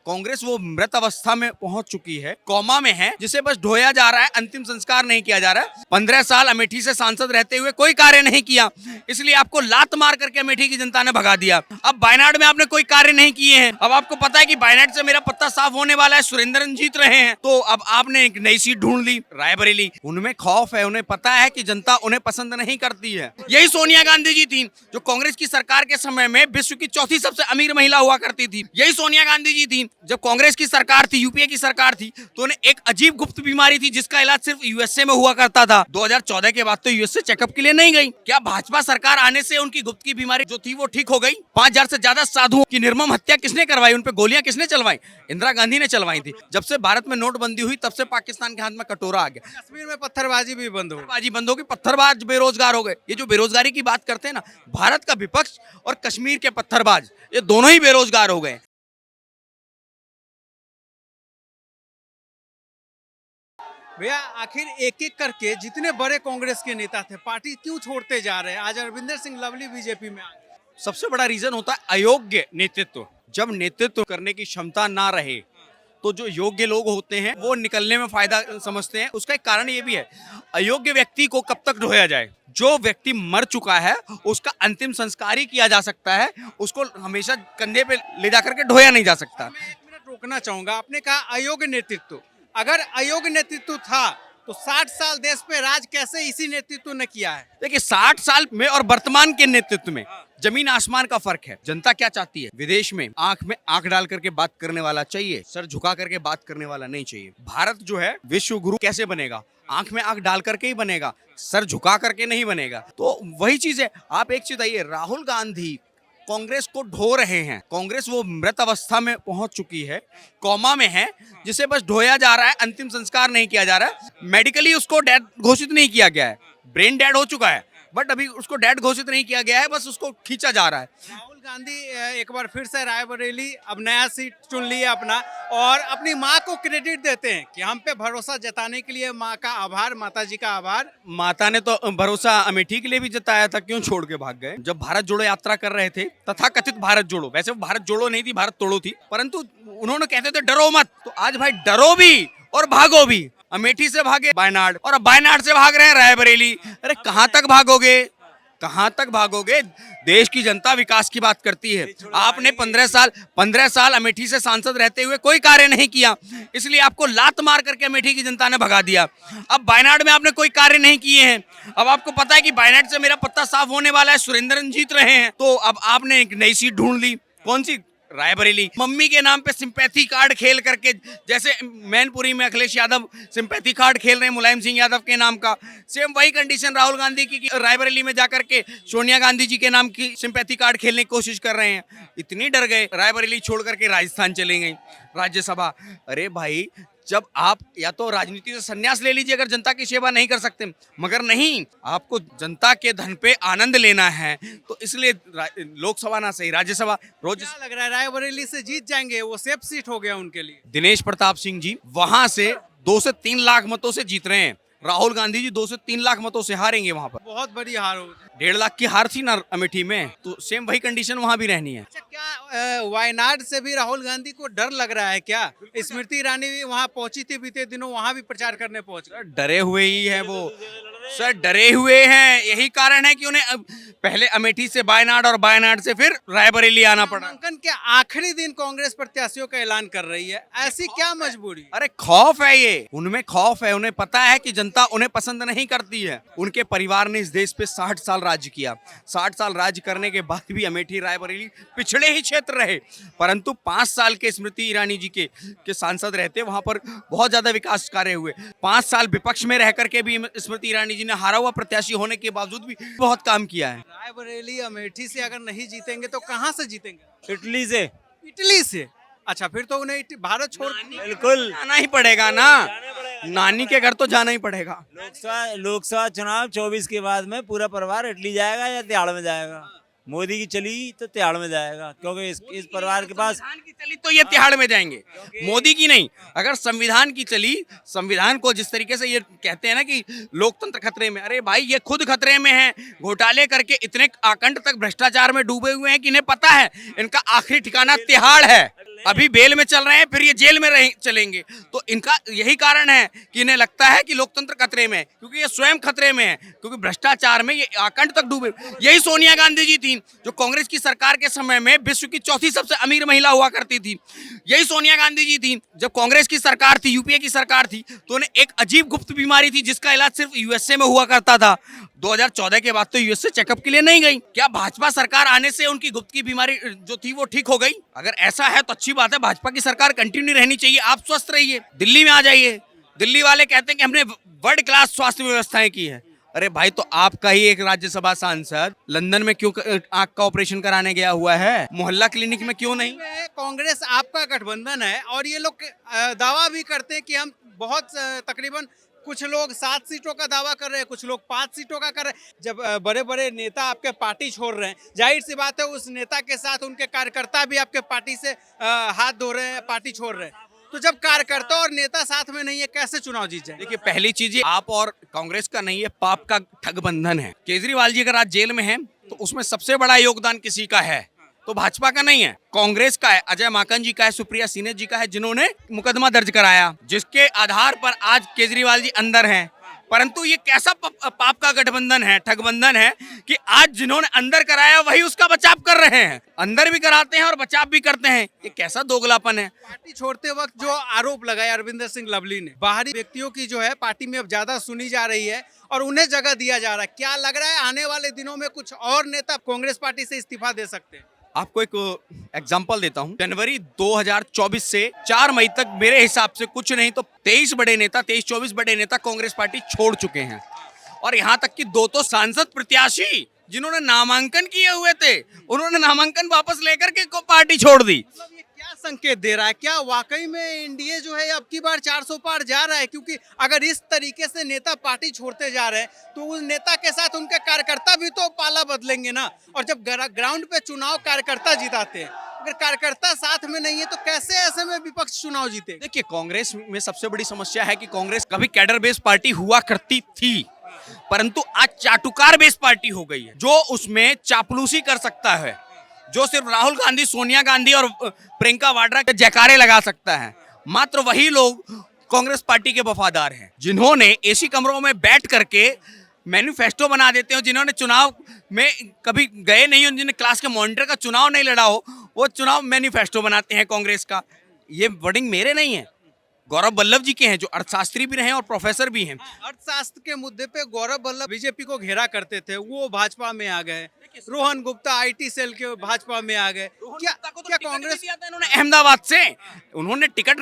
कांग्रेस वो मृत अवस्था में पहुंच चुकी है, कोमा में है, जिसे बस ढोया जा रहा है, अंतिम संस्कार नहीं किया जा रहा है। 15 साल अमेठी से सांसद रहते हुए कोई कार्य नहीं किया, इसलिए आपको लात मार करके अमेठी की जनता ने भगा दिया। अब वायनाड में आपने कोई कार्य नहीं किए हैं, अब आपको पता है कि वायनाड से मेरा पत्ता साफ होने वाला है, सुरेंद्रन जीत रहे हैं, तो अब आपने एक नई सीट ढूंढ ली रायबरेली। उनमें खौफ है, उन्हें पता है कि जनता उन्हें पसंद नहीं करती है। यही सोनिया गांधी जी थी जो कांग्रेस की सरकार के समय में विश्व की चौथी सबसे अमीर महिला हुआ करती थी। यही सोनिया गांधी जी थी जब कांग्रेस की सरकार थी, यूपीए की सरकार थी, तो उन्हें एक अजीब गुप्त बीमारी थी जिसका इलाज सिर्फ यूएसए में हुआ करता था। 2014 के बाद तो यूएसए चेकअप के लिए नहीं गई। क्या भाजपा सरकार आने से उनकी गुप्त की बीमारी जो थी वो ठीक हो गई? 5000 से ज्यादा साधुओं की निर्मम हत्या किसने करवाई? उन पे गोलियां किसने चलवाई? इंदिरा गांधी ने चलवाई थी। जब से भारत में नोटबंदी हुई तब से पाकिस्तान के हाथ में कटोरा आ गया। कश्मीर में पत्थरबाजी भी बंद हो गई। पत्थरबाजी बंद होगी, पत्थरबाज बेरोजगार हो गए। ये जो बेरोजगारी की बात करते हैं ना, भारत का विपक्ष और कश्मीर के पत्थरबाज, ये दोनों ही बेरोजगार हो गए। भैया आखिर एक एक करके जितने बड़े कांग्रेस के नेता थे पार्टी क्यों छोड़ते जा रहे हैं? आज अरविंदर सिंह लवली बीजेपी में आ गए। सबसे बड़ा रीजन होता है अयोग्य नेतृत्व। जब नेतृत्व करने की क्षमता ना रहे तो जो योग्य लोग होते हैं वो निकलने में फायदा समझते हैं। उसका एक कारण ये भी है, अयोग्य व्यक्ति को कब तक ढोया जाए? जो व्यक्ति मर चुका है उसका अंतिम संस्कार ही किया जा सकता है, उसको हमेशा कंधे पे ले जाकर के ढोया नहीं जा सकता। मैं एक मिनट रोकना चाहूंगा। आपने कहा अयोग्य नेतृत्व। अगर अयोग्य नेतृत्व था तो 60 साल देश पे राज कैसे इसी नेतृत्व ने किया है? देखिए, 60 साल में और वर्तमान के नेतृत्व में जमीन आसमान का फर्क है। जनता क्या चाहती है? विदेश में आंख डाल करके बात करने वाला चाहिए, सर झुका करके बात करने वाला नहीं चाहिए। भारत जो है विश्व गुरु कैसे बनेगा? आंख में आंख डाल करके ही बनेगा, सर झुका करके नहीं बनेगा। तो वही चीज है। आप एक चीज आइए, राहुल गांधी कांग्रेस को ढो रहे हैं। कांग्रेस वो मृत अवस्था में पहुंच चुकी है, कोमा में है, जिसे बस ढोया जा रहा है, अंतिम संस्कार नहीं किया जा रहा है। मेडिकली उसको डेड घोषित नहीं किया गया है, ब्रेन डेड हो चुका है, बट अभी उसको डेड घोषित नहीं किया गया है, बस उसको खींचा जा रहा है। राहुल गांधी एक बार फिर से रायबरेली अब नया सीट चुन लिया अपना, और अपनी माँ को क्रेडिट देते हैं कि हम पे भरोसा जताने के लिए माँ का आभार, माता जी का आभार। माता ने तो भरोसा अमेठी के लिए भी जताया था, क्यों छोड़ के भाग गए? जब भारत जोड़ो यात्रा कर रहे थे, तथाकथित भारत जोड़ो, वैसे वो भारत जोड़ो नहीं थी, भारत तोड़ो थी, परंतु उन्होंने कहते थे डरो मत। तो आज भाई डरो भी और भागो भी। अमेठी से भागे वायनाड, और अब वायनाड से भाग रहे हैं रायबरेली। अरे कहां तक भागोगे? कहां तक भागोगे? देश की जनता विकास की बात करती है। आपने 15 साल अमेठी से सांसद रहते हुए कोई कार्य नहीं किया, इसलिए आपको लात मार करके अमेठी की जनता ने भगा दिया। अब वायनाड में आपने कोई कार्य नहीं किए हैं, अब आपको पता है कि वायनाड से मेरा पत्ता साफ होने वाला है, सुरेंद्रन जीत रहे हैं, तो अब आपने एक नई सीट ढूंढ ली। कौन सी? रायबरेली। मम्मी के नाम पे सिंपैथी कार्ड खेल करके, जैसे मैनपुरी में अखिलेश यादव सिंपैथी कार्ड खेल रहे हैं मुलायम सिंह यादव के नाम का, सेम वही कंडीशन राहुल गांधी की रायबरेली में जाकर के सोनिया गांधी जी के नाम की सिंपैथी कार्ड खेलने की कोशिश कर रहे हैं। इतनी डर गए, रायबरेली छोड़ करके राजस्थान चले गई राज्यसभा। अरे भाई, जब आप या तो राजनीति से संन्यास ले लीजिए अगर जनता की सेवा नहीं कर सकते, मगर नहीं, आपको जनता के धन पे आनंद लेना है, तो इसलिए लोकसभा ना सही राज्यसभा रोज। क्या लग रहा है रायबरेली से जीत जाएंगे? वो सेफ सीट हो गया उनके लिए। दिनेश प्रताप सिंह जी वहां से 2 से 3 लाख मतों से जीत रहे हैं, राहुल गांधी जी 2 से 3 लाख मतों से हारेंगे वहां पर। बहुत बड़ी हार हो। 1.5 लाख की हार थी ना अमेठी में, तो सेम वही कंडीशन वहां भी रहनी है। अच्छा, क्या वायनाड से भी राहुल गांधी को डर लग रहा है क्या? स्मृति ईरानी भी वहां पहुंची थी बीते दिनों, वहां भी प्रचार करने पहुंच गए। डरे हुए ही है वो सर, डरे हुए हैं। यही कारण है कि उन्हें पहले अमेठी से वायनाड और वायनाड से फिर रायबरेली आना पड़ा। नामांकन के आखिरी दिन कांग्रेस प्रत्याशियों का ऐलान कर रही है, ऐसी क्या मजबूरी? अरे खौफ है, ये उनमें खौफ है। उन्हें पता है कि जनता उन्हें पसंद नहीं करती है। उनके परिवार ने इस देश पे 60 साल राज्य किया। 60 साल राज्य करने के बाद भी अमेठी रायबरेली पिछड़े ही क्षेत्र रहे, परंतु 5 साल के स्मृति ईरानी जी के सांसद रहते वहां पर बहुत ज्यादा विकास कार्य हुए। 5 साल विपक्ष में रह करके भी स्मृति ईरानी जी ने हारा हुआ प्रत्याशी होने के बावजूद भी बहुत काम किया है। रायबरेली अमेठी से अगर नहीं जीतेंगे तो कहां से जीतेंगे? इटली से। इटली से? अच्छा, फिर तो उन्हें भारत छोड़ बिल्कुल जाना ही पड़ेगा ना, नानी के घर तो जाना ही पड़ेगा। लोकसभा चुनाव 24 के बाद में पूरा परिवार इटली जाएगा या तिहाड़ में जाएगा। मोदी की चली तो तिहाड़ में जाएगा, क्योंकि इस परिवार के पास संविधान की चली तो ये तिहाड़ में जाएंगे, मोदी की नहीं। अगर संविधान की चली, संविधान को जिस तरीके से ये कहते हैं ना कि लोकतंत्र खतरे में, अरे भाई ये खुद खतरे में है। घोटाले करके इतने आकंठ तक भ्रष्टाचार में डूबे हुए हैं कि इन्हें पता है इनका आखिरी ठिकाना तिहाड़ है। अभी बेल में चल रहे हैं, फिर ये जेल में चलेंगे। तो इनका यही कारण है कि इन्हें लगता है कि लोकतंत्र खतरे में है, क्योंकि ये स्वयं खतरे में है, क्योंकि भ्रष्टाचार में ये आकंठ तक डूबे। यही सोनिया गांधी जी थी जो कांग्रेस की सरकार के समय में विश्व की चौथी सबसे अमीर महिला हुआ करती थी। यही सोनिया गांधी जी थी जब कांग्रेस की सरकार थी, यूपीए की सरकार थी, तो उन्हें एक अजीब गुप्त बीमारी थी जिसका इलाज सिर्फ यूएसए में हुआ करता था। 2014 के बाद तो यूएसए चेकअप के लिए नहीं गई। क्या भाजपा सरकार आने से उनकी गुप्त की बीमारी जो थी वो ठीक हो गई? अगर ऐसा है तो अच्छी बात है, भाजपा की सरकार कंटिन्यू रहनी चाहिए। आप स्वस्थ रहिए, दिल्ली में आ जाइए। दिल्ली वाले कहते हैं कि हमने वर्ल्ड क्लास स्वास्थ्य व्यवस्थाएं की है। अरे भाई, तो आपका ही एक राज्यसभा सांसद लंदन में क्यों आंख का ऑपरेशन कराने गया हुआ है, मोहल्ला क्लिनिक में क्यों नहीं? कांग्रेस आपका गठबंधन है और ये लोग दावा भी करते हैं कि हम बहुत तकरीबन कुछ लोग 7 सीटों का दावा कर रहे हैं, कुछ लोग 5 सीटों का कर रहे हैं। जब बड़े बड़े नेता आपके पार्टी छोड़ रहे हैं, जाहिर सी बात है उस नेता के साथ उनके कार्यकर्ता भी आपके पार्टी से हाथ धो रहे हैं, पार्टी छोड़ रहे हैं। तो जब कार्यकर्ता और नेता साथ में नहीं है, कैसे चुनाव जीत जाए? देखिए, पहली चीज आप और कांग्रेस का नहीं है, पाप का ठगबंधन है। केजरीवाल जी अगर आज जेल में हैं तो उसमें सबसे बड़ा योगदान किसी का है? तो भाजपा का नहीं है, कांग्रेस का है, अजय माकन जी का है, सुप्रिया सिन्हा जी का है, जिन्होंने मुकदमा दर्ज कराया, जिसके आधार पर आज केजरीवाल जी अंदर हैं। परंतु ये कैसा पाप का गठबंधन है, ठगबंधन है कि आज जिन्होंने अंदर कराया वही उसका बचाव कर रहे हैं। अंदर भी कराते हैं और बचाव भी करते हैं। ये कैसा दोगलापन है? पार्टी छोड़ते वक्त जो आरोप लगाया अरविंदर सिंह लवली ने, बाहरी व्यक्तियों की जो है पार्टी में अब ज्यादा सुनी जा रही है और उन्हें जगह दिया जा रहा है। क्या लग रहा है आने वाले दिनों में कुछ और नेता कांग्रेस पार्टी से इस्तीफा दे सकते हैं? आपको एक एग्जांपल देता हूं। जनवरी 2024 से 4 मई तक मेरे हिसाब से कुछ नहीं तो 23-24 बड़े नेता कांग्रेस पार्टी छोड़ चुके हैं। और यहां तक कि 2 तो सांसद प्रत्याशी जिन्होंने नामांकन किए हुए थे, उन्होंने नामांकन वापस लेकर के पार्टी छोड़ दी। मतलब ये क्या संकेत दे रहा है? क्या वाकई में एनडीए जो है अब की बार 400 पार जा रहा है? क्योंकि अगर इस तरीके से नेता पार्टी छोड़ते जा रहे हैं तो उस नेता के साथ उनके कार्यकर्ता भी तो पाला बदलेंगे ना। और जब ग्राउंड पे चुनाव कार्यकर्ता जिताते हैं, अगर कार्यकर्ता साथ में नहीं है तो कैसे ऐसे में विपक्ष चुनाव जीते? देखिए, कांग्रेस में सबसे बड़ी समस्या है कि कांग्रेस कभी कैडर बेस्ड पार्टी हुआ करती थी, परंतु आज चाटुकार बेस्ड पार्टी हो गई है, जो उसमें चापलूसी कर सकता है, जो सिर्फ राहुल गांधी, सोनिया गांधी और प्रियंका वाड्रा के जयकारे लगा सकता है। मात्र वही लोग कांग्रेस पार्टी के वफादार हैं, जिन्होंने एसी कमरों में बैठ करके मैनिफेस्टो बना देते हो, जिन्होंने चुनाव में कभी गए नहीं हो, जिन्होंने क्लास के मॉनिटर का चुनाव नहीं लड़ा हो, वो चुनाव मैनिफेस्टो बनाते हैं कांग्रेस का। ये वर्डिंग मेरे नहीं है, गौरव वल्लभ जी के हैं, जो अर्थशास्त्री भी रहे और प्रोफेसर भी हैं। अर्थशास्त्र के मुद्दे पे गौरव वल्लभ बीजेपी को घेरा करते थे, वो भाजपा में आ गए। रोहन गुप्ता आईटी सेल के भाजपा में आ गए। क्या कांग्रेस? इन्होंने अहमदाबाद से उन्होंने टिकट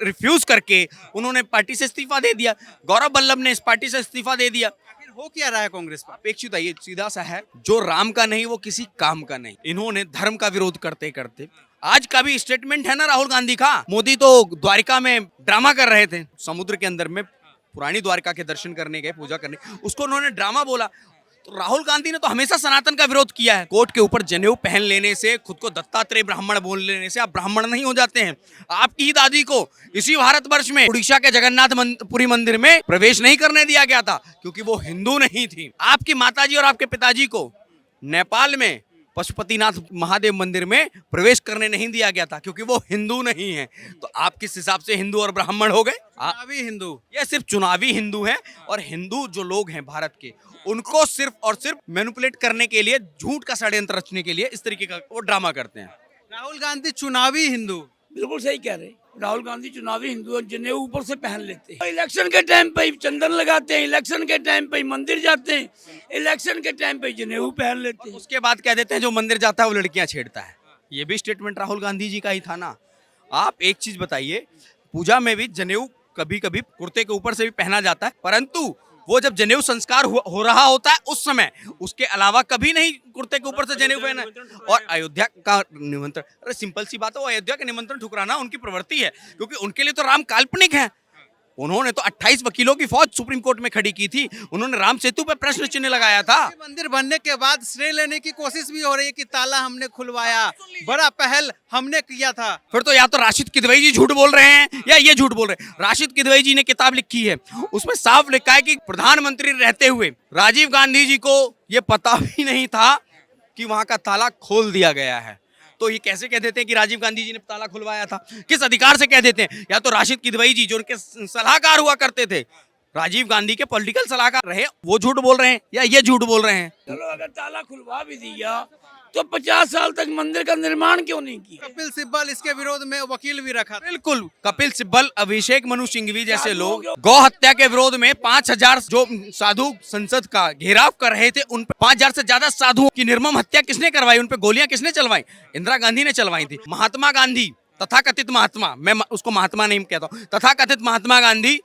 रिफ्यूज करके उन्होंने पार्टी से इस्तीफा दे दिया। गौरव वल्लभ ने इस पार्टी से इस्तीफा दे दिया। हो क्या रहा है कांग्रेस पर? अपेक्षित है, ये सीधा सा है, जो राम का नहीं वो किसी काम का नहीं। इन्होंने धर्म का विरोध करते करते, आज का भी स्टेटमेंट है ना राहुल गांधी का, मोदी तो द्वारिका में ड्रामा कर रहे थे, समुद्र के अंदर में पुरानी द्वारिका के दर्शन करने गए, पूजा करने, उसको उन्होंने ड्रामा बोला। तो राहुल गांधी ने तो हमेशा सनातन का विरोध किया है। कोट के ऊपर जनेऊ पहन लेने से, खुद को दत्तात्रेय ब्राह्मण बोल लेने से आप ब्राह्मण नहीं हो जाते हैं। आपकी ही दादी को इसी भारतवर्ष में उड़ीसा के जगन्नाथपुरी मंदिर में प्रवेश नहीं करने दिया गया था, क्योंकि वो हिंदू नहीं थी। आपकी माताजी और आपके पिताजी को नेपाल में पशुपतिनाथ महादेव मंदिर में प्रवेश करने नहीं दिया गया था, क्योंकि वो हिंदू नहीं है। तो आप किस हिसाब से हिंदू और ब्राह्मण हो गए? चुनावी हिंदू। ये सिर्फ चुनावी हिंदू हैं, और हिंदू जो लोग हैं भारत के, उनको सिर्फ और सिर्फ मैनिपुलेट करने के लिए, झूठ का षड्यंत्र रचने के लिए इस तरीके का वो ड्रामा करते हैं। राहुल गांधी चुनावी हिंदू। बिल्कुल सही कह रहे हैं, राहुल गांधी चुनावी हिंदू और जनेऊ ऊपर से पहन लेते हैं। इलेक्शन के टाइम पे ही चंदन लगाते हैं, इलेक्शन के टाइम पे ही मंदिर जाते हैं, इलेक्शन के टाइम पे जनेऊ पहन लेते हैं। उसके बाद कह देते हैं जो मंदिर जाता है वो लड़कियां छेड़ता है। ये भी स्टेटमेंट राहुल गांधी जी का ही था ना। आप एक चीज बताइए, पूजा में भी जनेऊ कभी कभी कुर्ते के ऊपर से भी पहना जाता है, परंतु वो जब जनेऊ संस्कार हो रहा होता है उस समय, उसके अलावा कभी नहीं कुर्ते के ऊपर से जनेऊ पहना। और अयोध्या का निमंत्रण, अरे सिंपल सी बात है, वो अयोध्या का निमंत्रण ठुकराना उनकी प्रवृत्ति है, क्योंकि उनके लिए तो राम काल्पनिक है। उन्होंने तो 28 वकीलों की फौज सुप्रीम कोर्ट में खड़ी की थी, उन्होंने राम सेतु पे प्रश्न चिन्ह लगाया था। मंदिर बनने के बाद श्रेय लेने की कोशिश भी हो रही है कि ताला हमने खुलवाया, बड़ा पहल हमने किया था। फिर तो या तो राशिद किदवई जी झूठ बोल रहे हैं या ये झूठ बोल रहे हैं। राशिद किदवई जी ने किताब लिखी है, उसमें साफ लिखा है कि प्रधानमंत्री रहते हुए राजीव गांधी जी को ये पता भी नहीं था कि वहां का ताला खोल दिया गया है। तो ये कैसे कह देते हैं कि राजीव गांधी जी ने ताला खुलवाया था? किस अधिकार से कह देते हैं? या तो राशिद किदवई जी जो उनके सलाहकार हुआ करते थे, राजीव गांधी के पॉलिटिकल सलाहकार रहे, वो झूठ बोल रहे हैं या ये झूठ बोल रहे हैं? चलो अगर ताला खुलवा भी दिया तो 50 साल तक मंदिर का निर्माण क्यों नहीं किया? कपिल सिब्बल इसके विरोध में वकील भी रखा था। बिल्कुल, कपिल सिब्बल, अभिषेक मनु सिंघवी जैसे लोग गौ हत्या के विरोध में 5000 जो साधु संसद का घेराव कर रहे थे, उन पर 5000 से ज्यादा साधुओं की निर्मम हत्या किसने करवाई? उन पे गोलियां किसने चलवाई? इंदिरा गांधी ने चलवाई थी। महात्मा गांधी, तथाकथित महात्मा, मैं उसको महात्मा नहीं कहता हूँ, तथाकथित महात्मा गांधी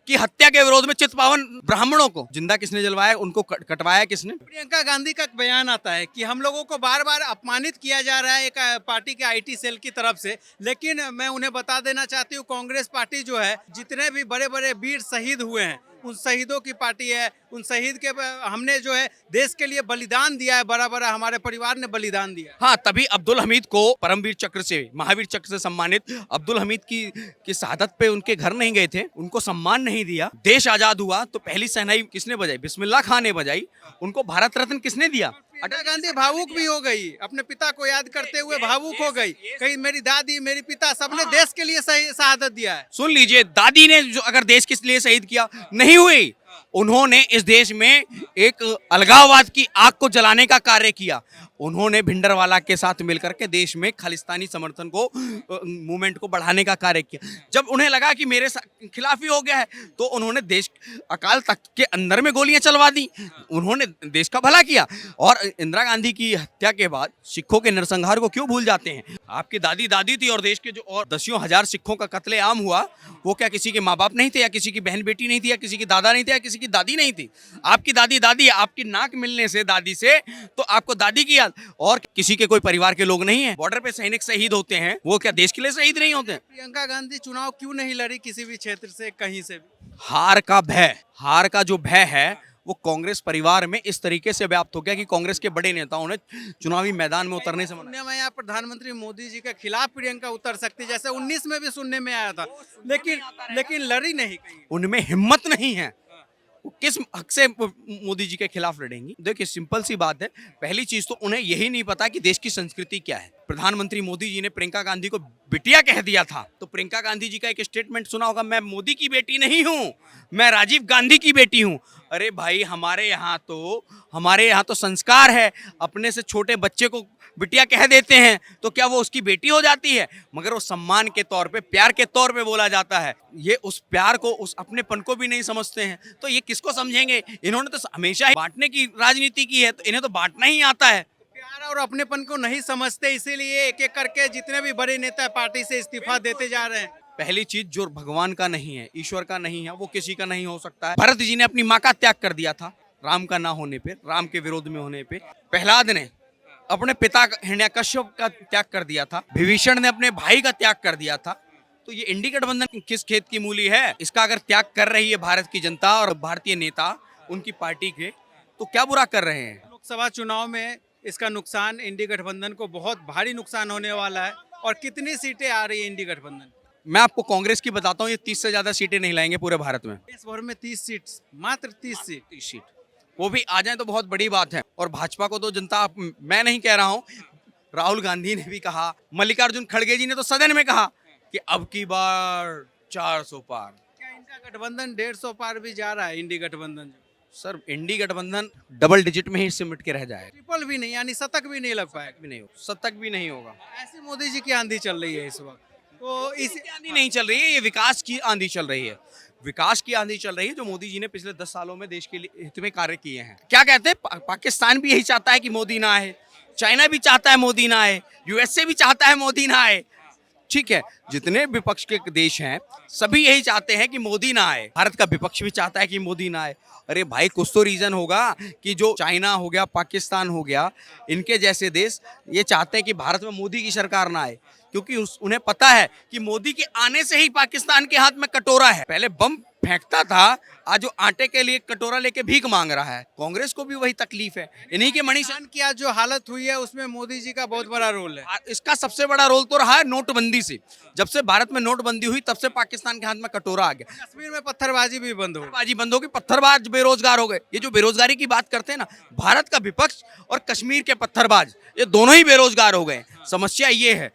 की हत्या के विरोध में चितपावन ब्राह्मणों को जिंदा किसने जलवाया? उनको कटवाया किसने? प्रियंका गांधी का एक बयान आता है कि हम लोगों को बार बार अपमानित किया जा रहा है एक पार्टी के आईटी सेल की तरफ से, लेकिन मैं उन्हें बता देना चाहती हूँ कांग्रेस पार्टी जो है, जितने भी बड़े बड़े वीर शहीद हुए हैं उन शहीदों की पार्टी है। उन शहीद के हमने जो है देश के लिए बलिदान दिया है, बड़ा बड़ा हमारे परिवार ने बलिदान दिया। हाँ, तभी अब्दुल हमीद को परमवीर चक्र से, महावीर चक्र से सम्मानित अब्दुल हमीद की शहादत पे उनके घर नहीं गए थे, उनको सम्मान नहीं दिया। देश आजाद हुआ तो पहली शहनाई किसने बजाई? बिस्मिल्लाह खान ने बजाई। उनको भारत रत्न किसने दिया? इंदिरा गांधी भावुक भी हो गई, अपने पिता को याद करते हुए भावुक हो गई। कहीं मेरी दादी, मेरी पिता, सबने देश के लिए शहादत दिया है। सुन लीजिए, दादी ने जो अगर देश किस लिए शहीद किया नहीं हुई, उन्होंने इस देश में एक अलगाववाद की आग को जलाने का कार्य किया। उन्होंने भिंडरवाला के साथ मिलकर के देश में खालिस्तानी समर्थन को, मूवमेंट को बढ़ाने का कार्य किया। जब उन्हें लगा कि मेरे खिलाफ ही हो गया है, तो उन्होंने देश, अकाल तख्त के अंदर में गोलियां चलवा दी। उन्होंने देश का भला किया। और इंदिरा गांधी की हत्या के बाद सिखों के नरसंहार को क्यों भूल जाते हैं? आपकी दादी दादी थी और देश के जो और दसियों हजार सिखों का कत्लेआम हुआ, वो क्या किसी के माँ बाप नहीं थे, या किसी की बहन बेटी नहीं थी, या किसी की दादा नहीं थे, या किसी की दादी नहीं थी? आपकी दादी दादी, आपकी नाक मिलने से दादी से तो आपको दादी की याद। और किसी के कोई परिवार के लोग नहीं है। बॉर्डर पे सैनिक शहीद होते हैं, वो क्या देश के लिए शहीद नहीं होते? प्रियंका गांधी चुनाव क्यों नहीं लड़ी किसी भी क्षेत्र से, कहीं से भी? हार का भय, हार का जो भय है वो कांग्रेस परिवार में इस तरीके से व्याप्त हो गया कि कांग्रेस के बड़े नेताओं ने चुनावी मैदान में उतरने से मना। सुनने में आया प्रधानमंत्री मोदी जी के खिलाफ प्रियंका उतर सकती, जैसे 19 में भी सुनने में आया था, लेकिन लड़ी नहीं कहीं। उनमें हिम्मत नहीं है। वो किस हक से मोदी जी के खिलाफ लड़ेंगी? देखिए, सिंपल सी बात है। पहली चीज तो उन्हें यही नहीं पता कि देश की संस्कृति क्या है। प्रधानमंत्री मोदी जी ने प्रियंका गांधी को बिटिया कह दिया था, तो प्रियंका गांधी जी का एक स्टेटमेंट सुना होगा, मैं मोदी की बेटी नहीं हूँ, मैं राजीव गांधी की बेटी हूँ। अरे भाई, हमारे यहाँ तो संस्कार है, अपने से छोटे बच्चे को बिटिया कह देते हैं तो क्या वो उसकी बेटी हो जाती है? मगर वो सम्मान के तौर पे, प्यार के तौर पे बोला जाता है। ये उस प्यार को, उस अपनेपन को भी नहीं समझते हैं, तो ये किसको समझेंगे? इन्होंने तो हमेशा ही बांटने की राजनीति की है, तो इन्हें तो बांटना ही आता है। प्यार और अपनेपन को नहीं समझते, इसीलिए एक एक करके जितने भी बड़े नेता पार्टी से इस्तीफा देते जा रहे हैं। पहली चीज, जो भगवान का नहीं है, ईश्वर का नहीं है, वो किसी का नहीं हो सकता है। भरत जी ने अपनी माँ का त्याग कर दिया था राम का ना होने पे, राम के विरोध में होने पे। प्रहलाद ने अपने पिता हिरण्यकश्यप का त्याग कर दिया था। विभीषण ने अपने भाई का त्याग कर दिया था। तो ये इंडी गठबंधन किस खेत की मूली है? इसका अगर त्याग कर रही है भारत की जनता और भारतीय नेता उनकी पार्टी के, तो क्या बुरा कर रहे हैं? लोकसभा चुनाव में इसका नुकसान इंडी गठबंधन को बहुत भारी नुकसान होने वाला है। और कितनी सीटें आ रही है इंडी गठबंधन? मैं आपको कांग्रेस की बताता हूँ, ये 30 से ज्यादा सीटें नहीं लाएंगे पूरे भारत में। देश भर में 30 सीट, मात्र 30 सीट, वो भी आ जाए तो बहुत बड़ी बात है। और भाजपा को तो जनता, मैं नहीं कह रहा हूँ, राहुल गांधी ने भी कहा, मल्लिकार्जुन खड़गे जी ने तो सदन में कहा कि अब की बार 400 पार। क्या इनका गठबंधन 150 पार भी जा रहा है? इंडी गठबंधन सर, इंडी गठबंधन डबल डिजिट में ही सिमट के रह जाए, ट्रिपल भी नहीं, यानी शतक भी नहीं लग पाएगा। भी नहीं हो, शतक भी नहीं होगा। ऐसी मोदी जी की आंधी चल रही है इस वक्त। तो इस आंधी नहीं चल रही है, ये विकास की आंधी चल रही है। विकास की आंधी चल रही है जो मोदी जी ने पिछले 10 सालों में देश के लिए हित में कार्य किए हैं। क्या कहते हैं, पाकिस्तान भी यही चाहता है कि मोदी ना आए, चाइना भी चाहता है मोदी ना आए, यूएसए भी चाहता है मोदी ना आए। ठीक है, जितने विपक्ष के देश हैं सभी यही चाहते हैं कि मोदी ना आए। भारत का विपक्ष भी चाहता है कि मोदी ना आए। अरे भाई, कुछ तो रीजन होगा कि जो चाइना हो गया, पाकिस्तान हो गया, इनके जैसे देश ये चाहते हैं कि भारत में मोदी की सरकार ना आए, क्योंकि उन्हें पता है कि मोदी के आने से ही पाकिस्तान के हाथ में कटोरा है। पहले बम फेंकता था आज वो आटे के लिए कटोरा लेके भीख मांग रहा है। कांग्रेस को भी वही तकलीफ है। इन्हीं के मणि पाकिस्तान की आज जो हालत हुई है उसमें मोदी जी का बहुत बड़ा रोल है। इसका सबसे बड़ा रोल तो रहा है नोटबंदी से। जब से भारत में नोटबंदी हुई तब से पाकिस्तान के हाथ में कटोरा आ गया। कश्मीर में पत्थरबाजी भी बंद हो गई। पत्थरबाजी बंद हो गई, पत्थरबाज बेरोजगार हो गए। ये जो बेरोजगारी की बात करते हैं ना, भारत का विपक्ष और कश्मीर के पत्थरबाज ये दोनों ही बेरोजगार हो गए। समस्या ये है